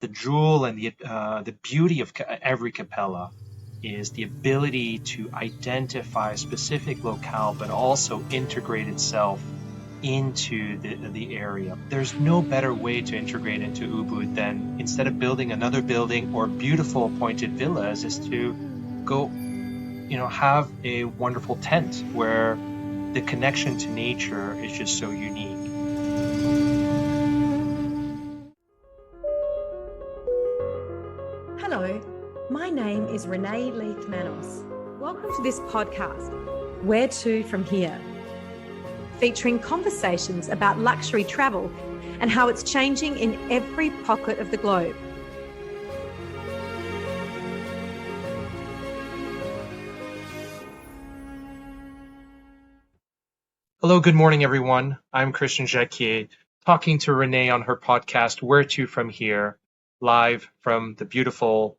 the jewel and the beauty of every capella is the ability to identify a specific locale, but also integrate itself into the area. There's no better way to integrate into Ubud than, instead of building another building or beautiful appointed villas, is to go, have a wonderful tent where the connection to nature is just so unique. Hello, my name is Renae Leith-Manos. Welcome to this podcast, Where2From Here, featuring conversations about luxury travel and how it's changing in every pocket of the globe. Hello, good morning, everyone. I'm Christian Jaquier, talking to Renae on her podcast, Where2From Here, live from the beautiful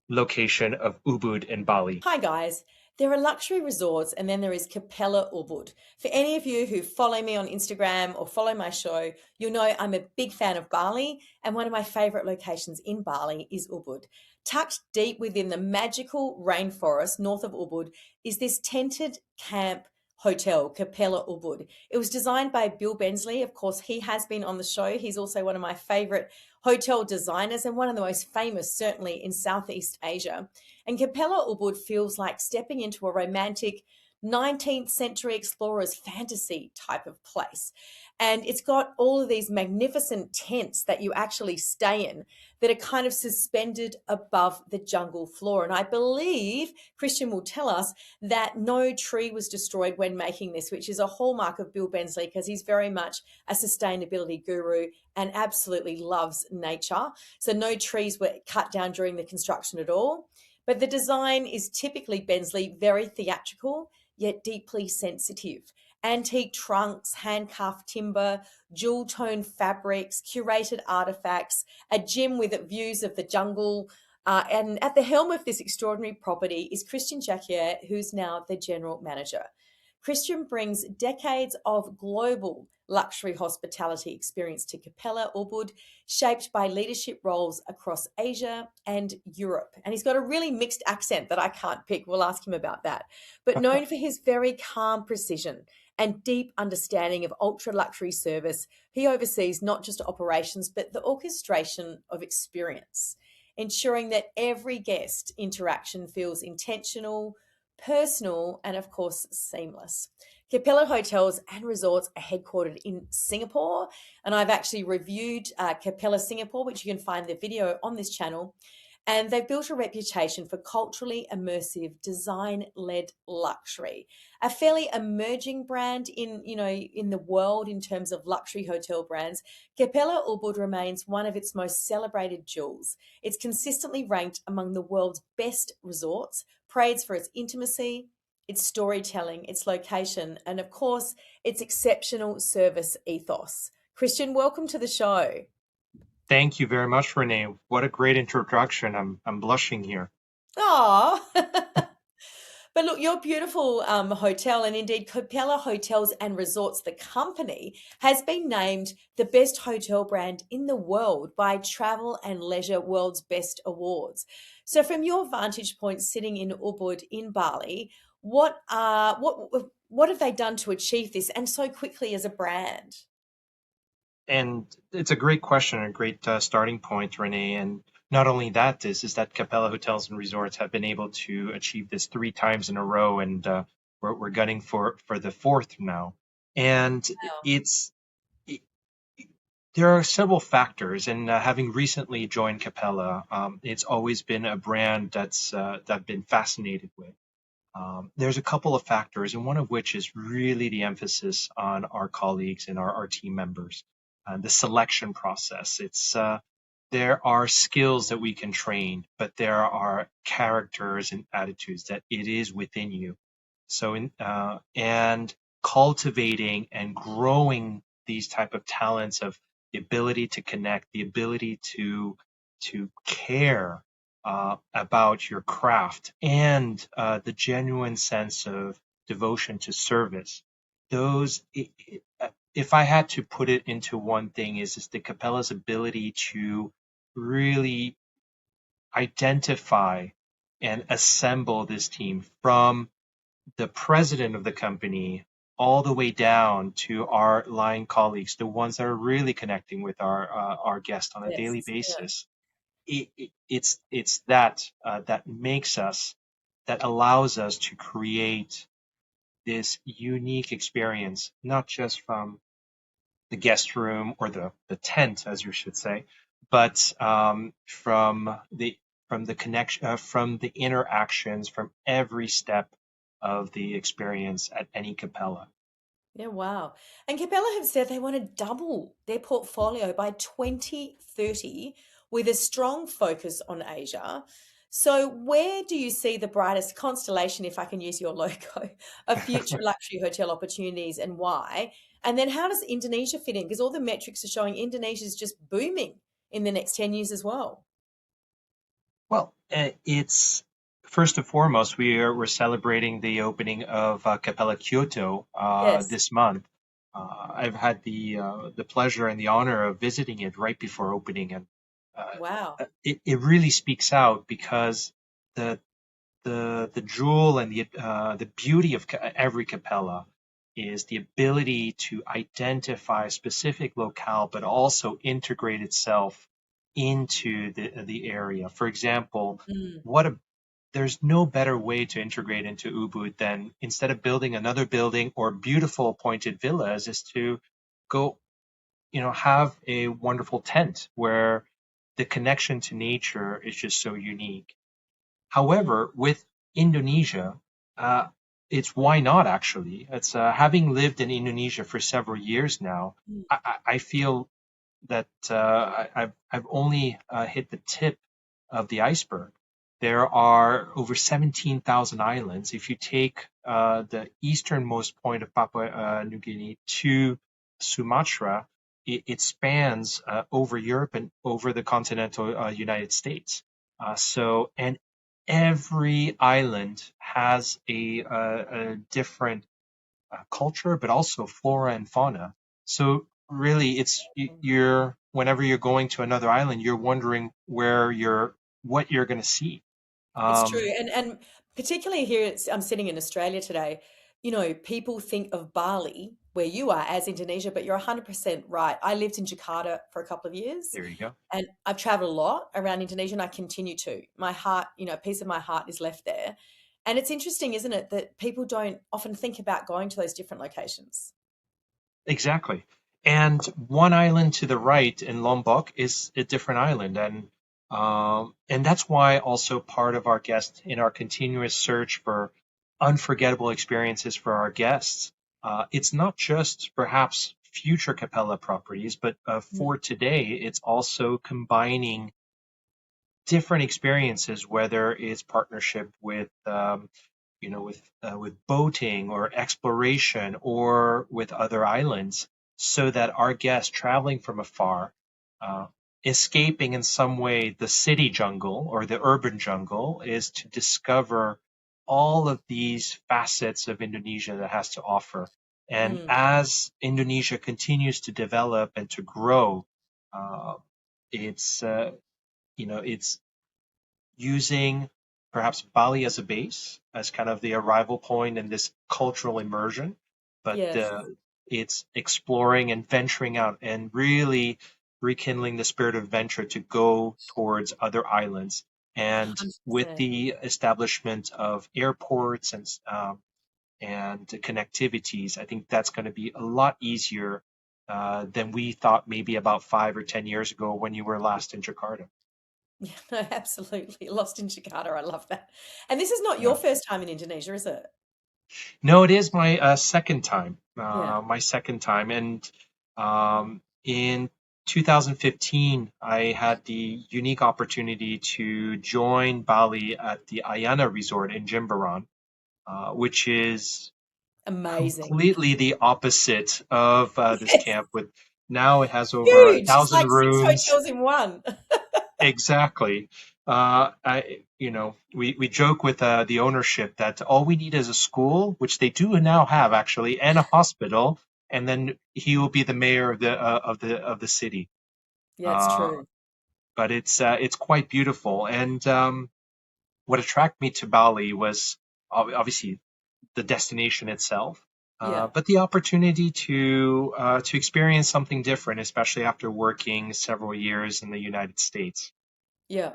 location of Ubud in Bali. Hi guys, there are luxury resorts and then there is Capella Ubud. For any of you who follow me on Instagram or follow my show, you'll know I'm a big fan of Bali, and one of my favorite locations in Bali is Ubud. Tucked deep within the magical rainforest north of Ubud is this tented camp hotel, Capella Ubud. It was designed by Bill Bensley. Of course, he has been on the show. He's also one of my favorite hotel designers and one of the most famous, certainly in Southeast Asia. And Capella Ubud feels like stepping into a romantic 19th century explorer's fantasy type of place. And it's got all of these magnificent tents that you actually stay in that are kind of suspended above the jungle floor. And I believe Christian will tell us that no tree was destroyed when making this, which is a hallmark of Bill Bensley because he's very much a sustainability guru and absolutely loves nature. So no trees were cut down during the construction at all. But the design is typically Bensley, very theatrical, yet deeply sensitive. Antique trunks, handcuffed timber, jewel-toned fabrics, curated artifacts, a gym with views of the jungle. And at the helm of this extraordinary property is Christian Jaquier, who's now the general manager. Christian brings decades of global luxury hospitality experience to Capella Ubud, shaped by leadership roles across Asia and Europe. And he's got a really mixed accent that I can't pick. We'll ask him about that. But known for his very calm precision and deep understanding of ultra luxury service, he oversees not just operations, but the orchestration of experience, ensuring that every guest interaction feels intentional, personal, and of course, seamless. Capella Hotels and Resorts are headquartered in Singapore, and I've actually reviewed Capella Singapore, which you can find the video on this channel. And they've built a reputation for culturally immersive, design-led luxury, a fairly emerging brand in the world in terms of luxury hotel brands. Capella Ubud remains one of its most celebrated jewels. It's consistently ranked among the world's best resorts, praised for its intimacy, its storytelling, its location, and of course, its exceptional service ethos. Christian, welcome to the show. Thank you very much, Renae. What a great introduction. I'm blushing here. Oh, but look, your beautiful hotel, and indeed Capella Hotels and Resorts, the company, has been named the best hotel brand in the world by Travel and Leisure World's Best Awards. So from your vantage point sitting in Ubud in Bali, what have they done to achieve this and so quickly as a brand? And it's a great question, a great starting point, Renae. And not only that, is that Capella Hotels and Resorts have been able to achieve this 3 times in a row, and we're gunning for the 4th now. And Wow. there are several factors, and having recently joined Capella, it's always been a brand that I've been fascinated with. There's a couple of factors, and one of which is really the emphasis on our colleagues and our team members. The selection process. There are skills that we can train, but there are characters and attitudes that it is within you. So and cultivating and growing these type of talents of the ability to connect, the ability to care about your craft, and the genuine sense of devotion to service. If I had to put it into one thing, is the Capella's ability to really identify and assemble this team from the president of the company all the way down to our line colleagues, the ones that are really connecting with our guests on a daily Yes. Yeah. basis. It's that that makes us, that allows us to create this unique experience, not just from the guest room or the tent, as you should say, but from the connection, from the interactions, from every step of the experience at any capella. Yeah, wow. And Capella have said they want to double their portfolio by 2030 with a strong focus on Asia. So, where do you see the brightest constellation, if I can use your logo, of future luxury hotel opportunities and why? And then, how does Indonesia fit in? Because all the metrics are showing Indonesia is just booming in the next 10 years as well. Well, it's first and foremost, we're celebrating the opening of Capella Kyoto Yes. this month. I've had the pleasure and the honor of visiting it right before opening, and Wow. it really speaks out because the the jewel and the beauty of every capella is the ability to identify a specific locale, but also integrate itself into the area. For example, Mm, what a there's no better way to integrate into Ubud than, instead of building another building or beautiful appointed villas, is to go, have a wonderful tent where the connection to nature is just so unique. mm, However, with Indonesia, uh, it's why not actually. It's having lived in Indonesia for several years now. mm. I feel that I've only hit the tip of the iceberg. There are over 17,000 islands. If you take the easternmost point of Papua New Guinea to Sumatra, it spans over Europe and over the continental United States. And every island has a different culture, but also flora and fauna. So really, you're whenever you're going to another island, you're wondering what you're going to see. It's true. Um, And particularly here, I'm sitting in Australia today, people think of Bali, where you are, as Indonesia, but you're 100% right. I lived in Jakarta for a couple of years there you go. and I've traveled a lot around Indonesia and I continue to. My heart, a piece of my heart is left there. And it's interesting, isn't it, that people don't often think about going to those different locations. Exactly. And one island to the right in Lombok is a different island, and that's why also part of our guest in our continuous search for unforgettable experiences for our guests. It's not just perhaps future Capella properties, but Mm, for today, it's also combining different experiences, whether it's partnership with with boating or exploration or with other islands, so that our guests traveling from afar, uh, escaping in some way the city jungle or the urban jungle, is to discover all of these facets of Indonesia that has to offer. And mm, as Indonesia continues to develop and to grow, uh, it's it's using perhaps Bali as a base, as kind of the arrival point in this cultural immersion, but yes, it's exploring and venturing out and really rekindling the spirit of adventure to go towards other islands. And with 100%. the establishment of airports and connectivities, I think that's going to be a lot easier than we thought maybe about 5 or 10 years ago when you were last in Jakarta. Yeah, no, absolutely. Lost in Jakarta. I love that. And this is not your Yeah. first time in Indonesia, is it? No, it is my second time. Yeah. And in 2015, I had the unique opportunity to join Bali at the Ayana Resort in Jimbaran, which is Amazing. completely the opposite of this Yes. camp. With now, it has over a Huge. It's thousand like six rooms. hotels in one. Exactly. We joke with the ownership that all we need is a school, which they do now have actually, and a hospital, and then he will be the mayor of the city. Yeah, it's Uh, true. but it's quite beautiful. And what attracted me to Bali was obviously the destination itself, Yeah. but the opportunity to experience something different, especially after working several years in the United States. Yeah.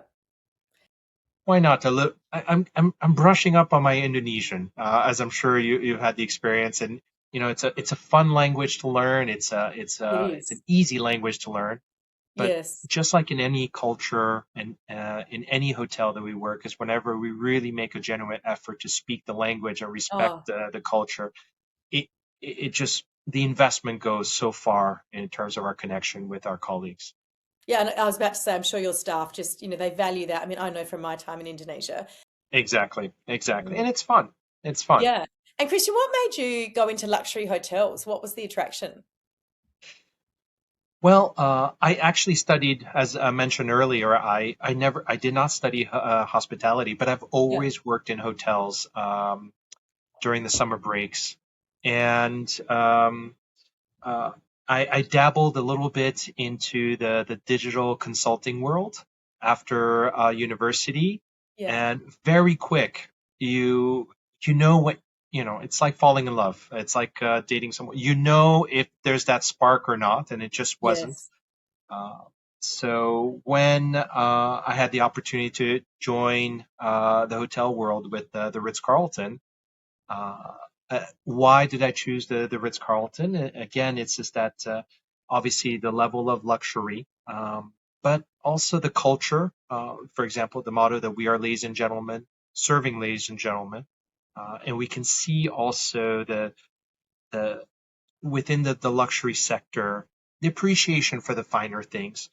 Why not? I'm brushing up on my Indonesian, as I'm sure you've had the experience, and it's a fun language to learn. It It's an is. easy language to learn. But Yes. just like in any culture and in any hotel that we work, is whenever we really make a genuine effort to speak the language and respect Oh, the culture, it it just the investment goes so far in terms of our connection with our colleagues. yeah. And I was about to say, I'm sure your staff just, they value that. I mean, I know from my time in Indonesia. Exactly, exactly, Mm. and it's fun. It's fun. Yeah. And Christian, what made you go into luxury hotels? What was the attraction? Well, I actually studied, as I mentioned earlier, I did not study hospitality, but I've Yeah. always worked in hotels during the summer breaks, and uh, I dabbled a little bit into the digital consulting world after university, Yeah. and very quick, you you know what it's like falling in love. It's like dating someone. You know if there's that spark or not, and it just wasn't. Yes. Uh, so when I had the opportunity to join the hotel world with the Ritz-Carlton, uh, why did I choose the Ritz-Carlton? Again, it's just that obviously the level of luxury, but also the culture. For example, the motto that we are ladies and gentlemen, serving ladies and gentlemen. And we can see also the within the luxury sector, the appreciation for the finer things,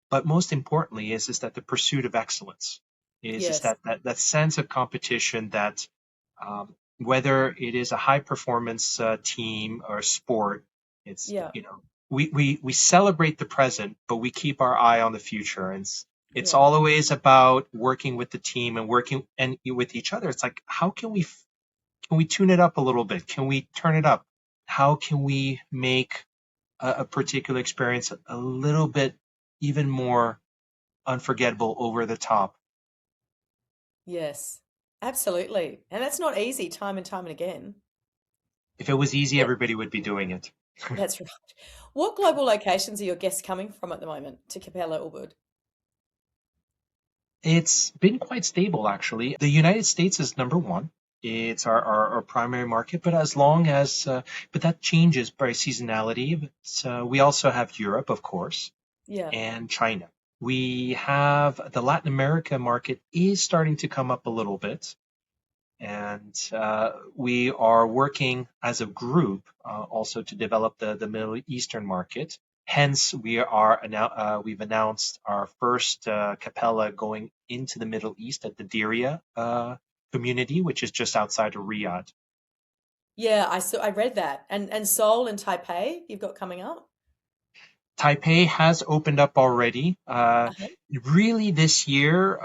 but most importantly is that the pursuit of excellence is Yes. that sense of competition that whether it is a high performance team or sport, it's Yeah. we celebrate the present, but we keep our eye on the future. And it's Yeah. always about working with the team and working and with each other. It's like, how can we tune it up a little bit? Can we turn it up? How can we make a particular experience a little bit even more unforgettable, over the top? Yes. Absolutely. And that's not easy time and time and again. If it was easy, Yeah. everybody would be doing it. That's right. What global locations are your guests coming from at the moment to Capella Ubud? It's been quite stable, actually. The United States is number one. It's our primary market, but but that changes by seasonality. So we also have Europe, of course, Yeah. and China. We have the Latin America market is starting to come up a little bit. And we are working as a group also to develop the Middle Eastern market. Hence, we've announced our first capella going into the Middle East at the Diriyah community, which is just outside of Riyadh. Yeah, I read that. And Seoul and Taipei you've got coming up? Taipei has opened up already. Uh-huh. Really, this year,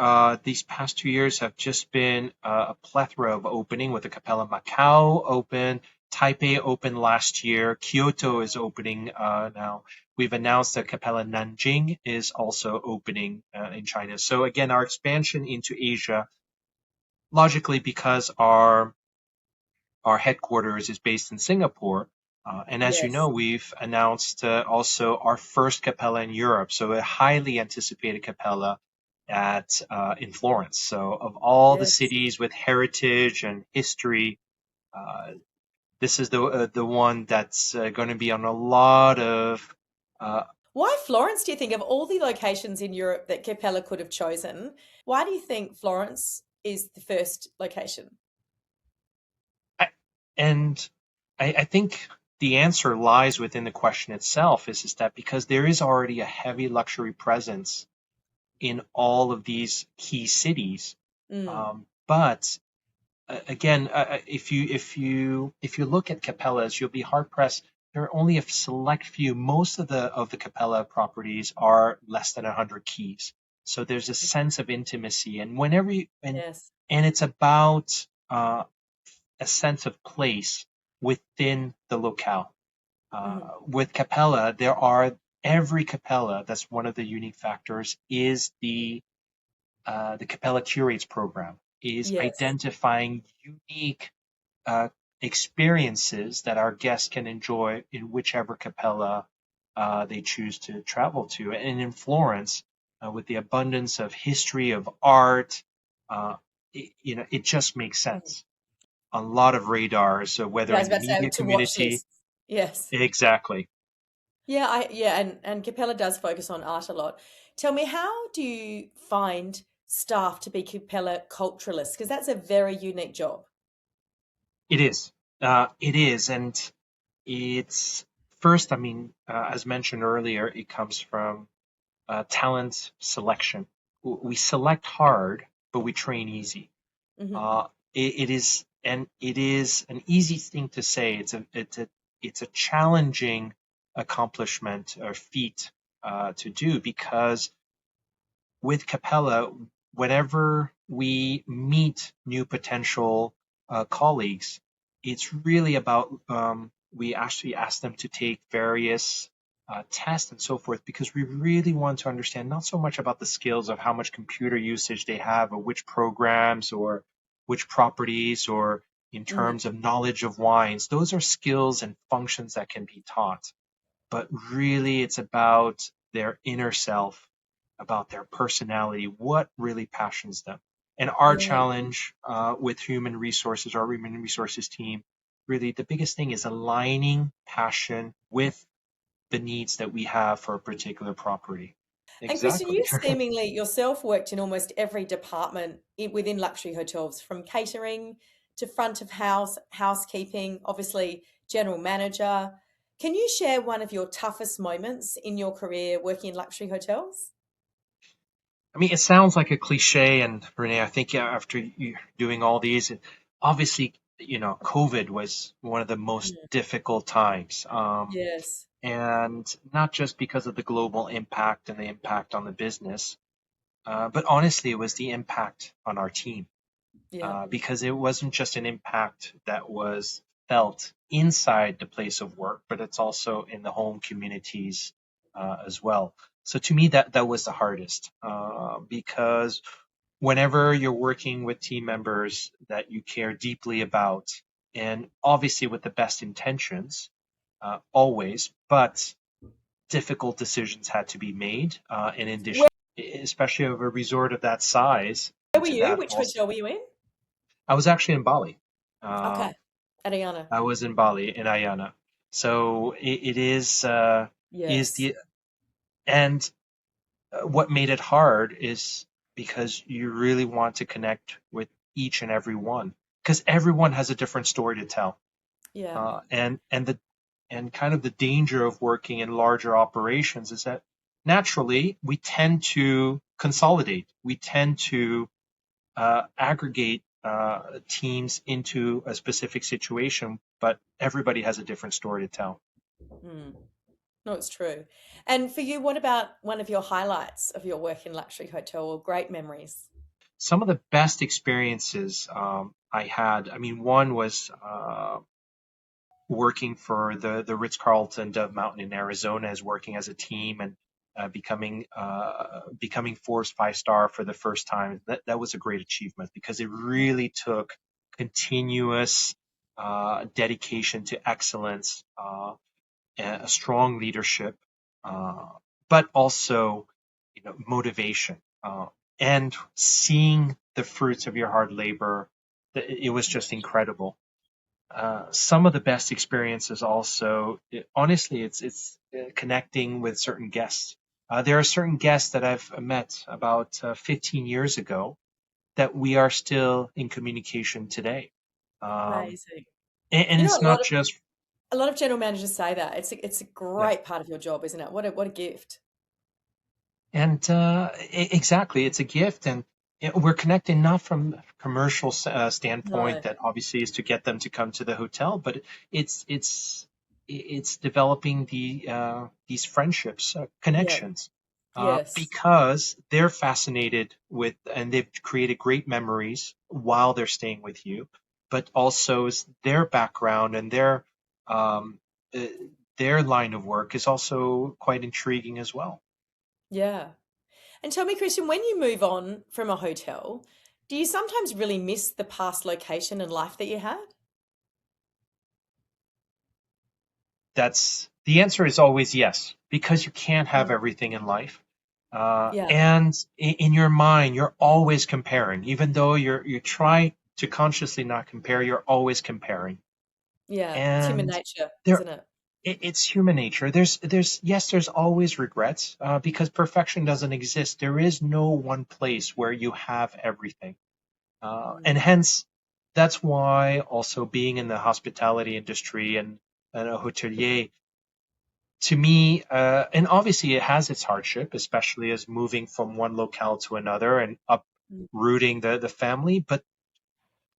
these past 2 years have just been a plethora of opening, with the Capella Macau open, Taipei opened last year, Kyoto is opening now. We've announced that Capella Nanjing is also opening in China. So again, our expansion into Asia, logically because our headquarters is based in Singapore. And as you know, Yes. we've announced also our first capella in Europe, so a highly anticipated capella at in Florence. So of all the Yes. cities with heritage and history, uh, this is the one that's going to be on a lot of. Uh, Why Florence, do you think, of all the locations in Europe that Capella could have chosen? Why do you think Florence is the first location? I- and I think the answer lies within the question itself. Is that because there is already a heavy luxury presence in all of these key cities. Mm. But again, if you look at capellas, you'll be hard pressed. There are only a select few. Most of the capella properties are less than 100 keys. So there's a sense of intimacy, and whenever you Yes. and it's about a sense of place within the locale. Hmm. With capella, there are every capella, that's one of the unique factors, is the Capella Curates program, is Yes. identifying unique uh, experiences that our guests can enjoy in whichever capella they choose to travel to. And in Florence, with the abundance of history, of art, it just makes Mm. sense. A lot of radars, Yeah, whether I was in the about to say media to watch community. lists. Yes. Exactly. Yeah, and Capella does focus on art a lot. Tell me, how do you find staff to be Capella culturalists? Because that's a very unique job. It is. It is. And it's first, I mean, as mentioned earlier, it comes from talent selection. We select hard, but we train easy. Hmm. It is an easy thing to say. It's a challenging accomplishment or feat to do, because with Capella, whenever we meet new potential colleagues, it's really about we actually ask them to take various tests and so forth, because we really want to understand not so much about the skills of how much computer usage they have, or which programs, or which properties, or in Mm. terms of knowledge of wines. Those are skills and functions that can be taught, but really it's about their inner self, about their personality, what really passions them. And our Yeah. challenge with human resources, our human resources team, really the biggest thing is aligning passion with the needs that we have for a particular property. And Christian, Exactly. you've seemingly yourself worked in almost every department within luxury hotels, from catering to front of house, housekeeping, obviously general manager. Can you share one of your toughest moments in your career working in luxury hotels? I mean, it sounds like a cliche, and Renee, I think after you doing all these, obviously, COVID was one of the most Mm. difficult times. Yes. And not just because of the global impact and the impact on the business, but honestly, it was the impact on our team, Yeah. because it wasn't just an impact that was felt inside the place of work, but it's also in the home communities as well. So to me, that was the hardest, because whenever you're working with team members that you care deeply about, and obviously with the best intentions, always, but difficult decisions had to be made. In Where, addition, especially of a resort of that size, where were to you? that Which also, hotel were you in? I was actually in Bali. Okay. Um, Ariana. I was in Bali in Ayana. So it is Yes. the and what made it hard is because you really want to connect with each and every one, because everyone has a different story to tell. Yeah. And kind of the danger of working in larger operations is that naturally we tend to consolidate. We tend to aggregate teams into a specific situation, but everybody has a different story to tell. Mm. No, it's true. And for you, what about one of your highlights of your work in luxury hotel or great memories? Some of the best experiences I had, I mean, one was working for the Ritz Carlton Dove Mountain in Arizona, as working as a team, and becoming Forbes 5 star for the first time. That was a great achievement, because it really took continuous dedication to excellence, a strong leadership, uh, but also motivation, and seeing the fruits of your hard labor. It was just incredible. Some of the best experiences also, honestly, it's connecting with certain guests. There are certain guests that I've met about 15 years ago that we are still in communication today. Um, Amazing. and You know, it's not just, a lot of general managers say that. It's a yeah. great part of your job, isn't it? What a gift. And exactly, it's a gift, and we're connecting not from a commercial standpoint, No. that obviously is to get them to come to the hotel, but it's it's it's developing these friendships, Yeah. connections, Yes. because they're fascinated with, and they've created great memories while they're staying with you, but also is their background and their um, uh, their line of work is also quite intriguing as well. Yeah. And tell me, Christian, when you move on from a hotel, do you sometimes really miss the past location and life that you had? That's the answer is always yes, because you can't have Mm. everything in life. Yeah. And in your mind, you're always comparing, even though you try to consciously not compare, you're always comparing. Yeah. It's human And nature, there, isn't it? it's human nature. There's always regrets, because perfection doesn't exist. There is no one place where you have everything. And Mm. hence, that's why also being in the hospitality industry and a hotelier, to me, and obviously it has its hardship, especially as moving from one locale to another and Mm. uprooting the family. But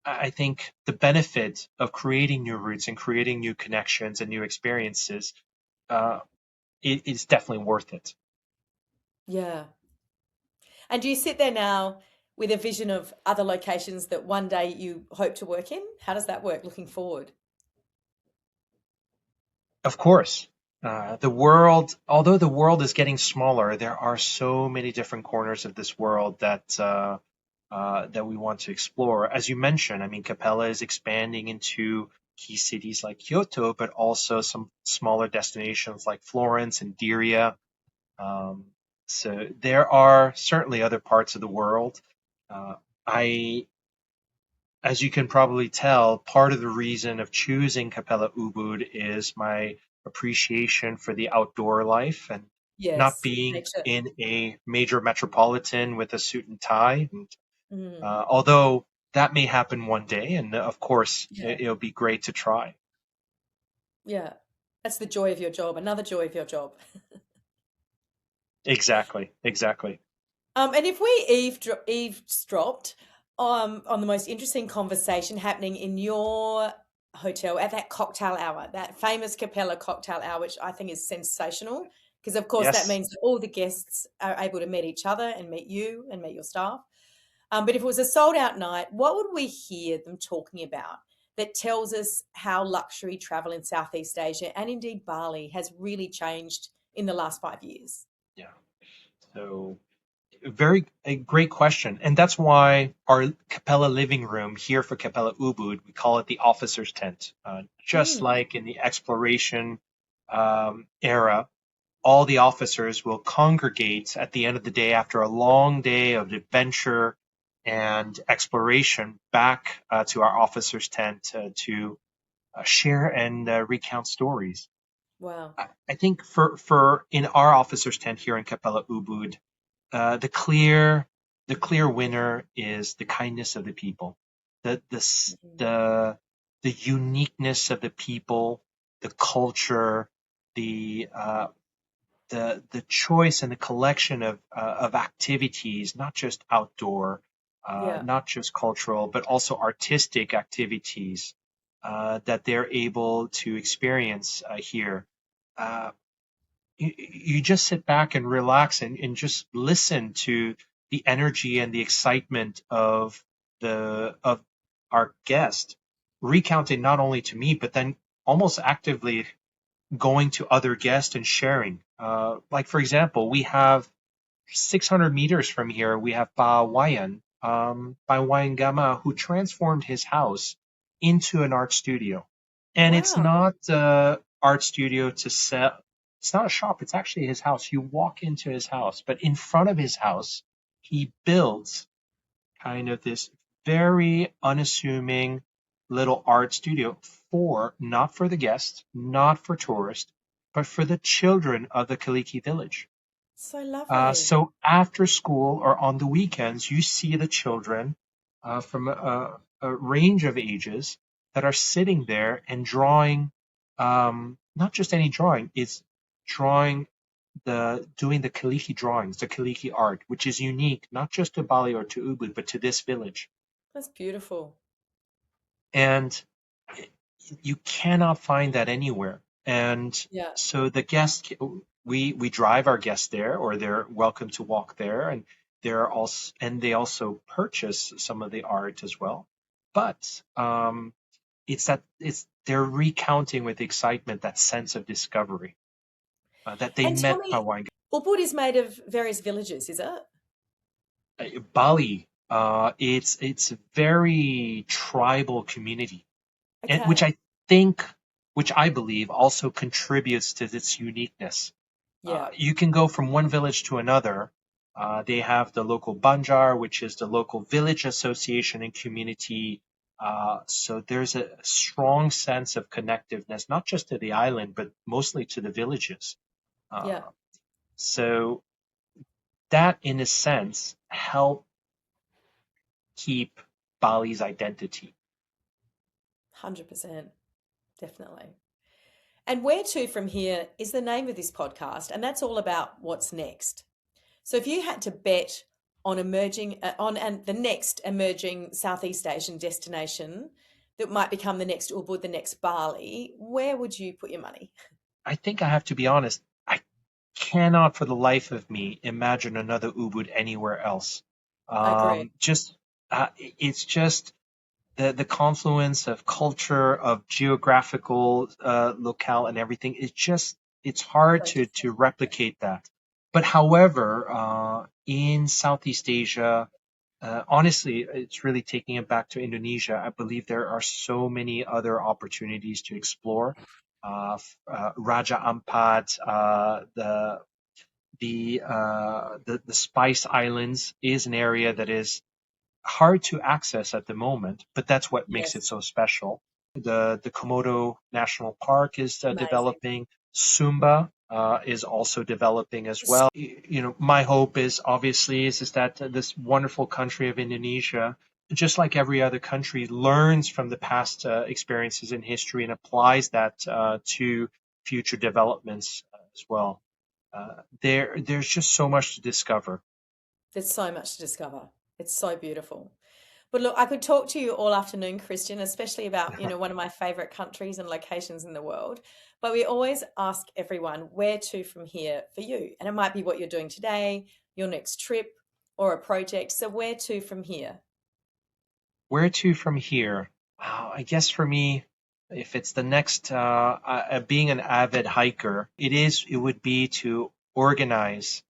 I think the benefit of creating new roots and creating new connections and new experiences, uh, it is definitely worth it. Yeah. And do you sit there now with a vision of other locations that one day you hope to work in? How does that work looking forward? Of course, the world, although the world is getting smaller, there are so many different corners of this world that we want to explore. As you mentioned, I mean, Capella is expanding into key cities like Kyoto, but also some smaller destinations like Florence and Diria. Um, so there are certainly other parts of the world. Uh, I As you can probably tell, part of the reason of choosing Capella Ubud is my appreciation for the outdoor life and not Yes, being nature. in a major metropolitan with a suit and tie. And, Mm. although that may happen one day, and of course, Yeah. it'll be great to try. Yeah. That's the joy of your job, another joy of your job. Exactly, exactly. And if we eavesdropped on the most interesting conversation happening in your hotel at that cocktail hour, that famous Capella cocktail hour, which I think is sensational, because of course that Yes. means that all the guests are able to meet each other and meet you and meet your staff. But if it was a sold out night, what would we hear them talking about that tells us how luxury travel in Southeast Asia and indeed Bali has really changed in the last 5 years? Yeah. So a great question. And that's why our Capella living room here for Capella Ubud, we call it the officer's tent. Just Mm, like in the exploration era, all the officers will congregate at the end of the day after a long day of adventure and exploration back to our officer's tent to share and recount stories. wow. I think for in our officer's tent here in Capella Ubud, uh, the clear the clear winner is the kindness of the people, Mhm. the the uniqueness of the people, the culture, the the choice and the collection of activities, not just outdoor, Yeah. not just cultural, but also artistic activities that they're able to experience here. Uh, you just sit back and relax and just listen to the energy and the excitement of our guest recounting not only to me but then almost actively going to other guests and sharing. Like for example, we have 600 meters from here, we have Wayan Gama, who transformed his house into an art studio. And it's Wow. not an art studio to sell. It's not a shop. It's actually his house. You walk into his house, but in front of his house, he builds kind of this very unassuming little art studio for, not for the guests, not for tourists, but for the children of the Kaliki village. So lovely. So after school or on the weekends, you see the children from a range of ages that are sitting there and drawing, not just any drawing, it's drawing doing the Kaliki drawings, the Kaliki art, which is unique not just to Bali or to Ubud, but to this village. That's beautiful. And you cannot find that anywhere. And Yeah. so the guests, we drive our guests there, or they're welcome to walk there, and they also purchase some of the art as well. But it's they're recounting with excitement that sense of discovery that they And tell met me, Pawang. Ubud is made of various villages, is it? Bali, it's a very tribal community, and Okay. think, which I believe also contributes to its uniqueness. Yeah. You can go from one village to another. They have the local banjar, which is the local village association and community. So there's a strong sense of connectiveness, not just to the island, but mostly to the villages. Yeah. So that, in a sense, help keep Bali's identity. 100%. Definitely. And Where to From Here is the name of this podcast, and that's all about what's next. So if you had to bet on the next emerging Southeast Asian destination that might become the next Ubud, the next Bali, where would you put your money? I think I have to be honest. I cannot, for the life of me, imagine another Ubud anywhere else. I agree. It's just the confluence of culture, of geographical locale, and everything. It's hard So to different. replicate that. But however, in Southeast Asia, honestly, it's really taking it back to Indonesia. I believe there are so many other opportunities to explore. Raja Ampat, the Spice Islands is an area that is hard to access at the moment, but that's what makes it Yes. so special. The Komodo National Park is Amazing. developing. Sumba is also developing as well. My hope is obviously is that this wonderful country of Indonesia, just like every other country, learns from the past experiences in history and applies that to future developments as well. There's just so much to discover. There's so much to discover. It's so beautiful. But look, I could talk to you all afternoon, Christian, especially about, one of my favorite countries and locations in the world. But we always ask everyone where to from here for you. And it might be what you're doing today, your next trip, or a project. So where to from here? Where to from here? I guess for me, if it's the next, being an avid hiker, it would be to organize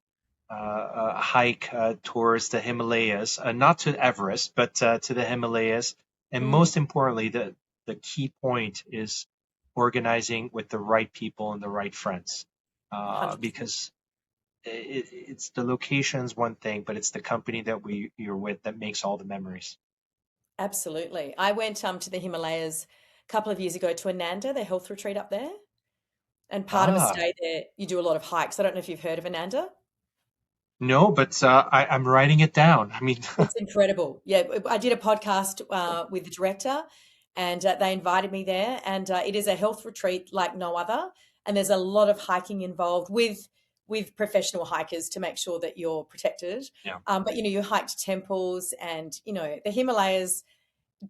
a hike towards the Himalayas, not to Everest, but to the Himalayas. And Mm, most importantly, the key point is organizing with the right people and the right friends, 100%. because it's the location's one thing, but it's the company that you're with that makes all the memories. Absolutely. I went to the Himalayas a couple of years ago to Ananda, the health retreat up there. And part of a Ah, stay there, you do a lot of hikes. I don't know if you've heard of Ananda. no, but I'm writing it down. I mean, It's incredible. Yeah, I did a podcast with the director, and they invited me there. And it is a health retreat like no other. And there's a lot of hiking involved with professional hikers to make sure that you're protected. yeah, But you hiked temples, and the Himalayas,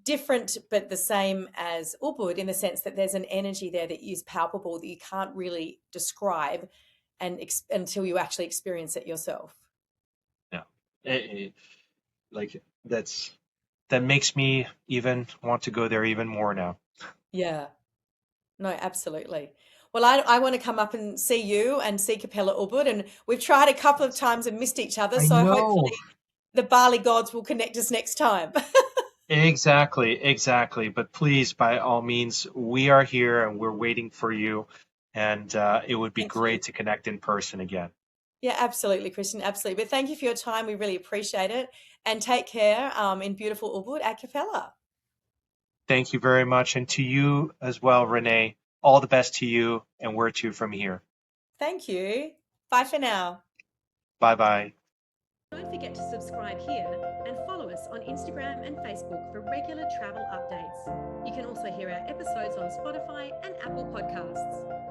different but the same as Ubud in the sense that there's an energy there that is palpable that you can't really describe until you actually experience it yourself. yeah. Like that makes me even want to go there even more now. Yeah. No, absolutely. Well, I want to come up and see you and see Capella Ubud, and we've tried a couple of times and missed each other, I so know. hopefully the Bali gods will connect us next time. Exactly, exactly. But please, by all means, we are here and we're waiting for you. And it would be Thank you. great to connect in person again. Yeah, absolutely, Christian, absolutely. But thank you for your time. We really appreciate it, and take care in beautiful Ubud at Capella. Thank you very much. And to you as well, Renee. All the best to you, and where to from here. Thank you. Bye for now. Bye bye. Don't forget to subscribe here and follow us on Instagram and Facebook for regular travel updates. You can also hear our episodes on Spotify and Apple Podcasts.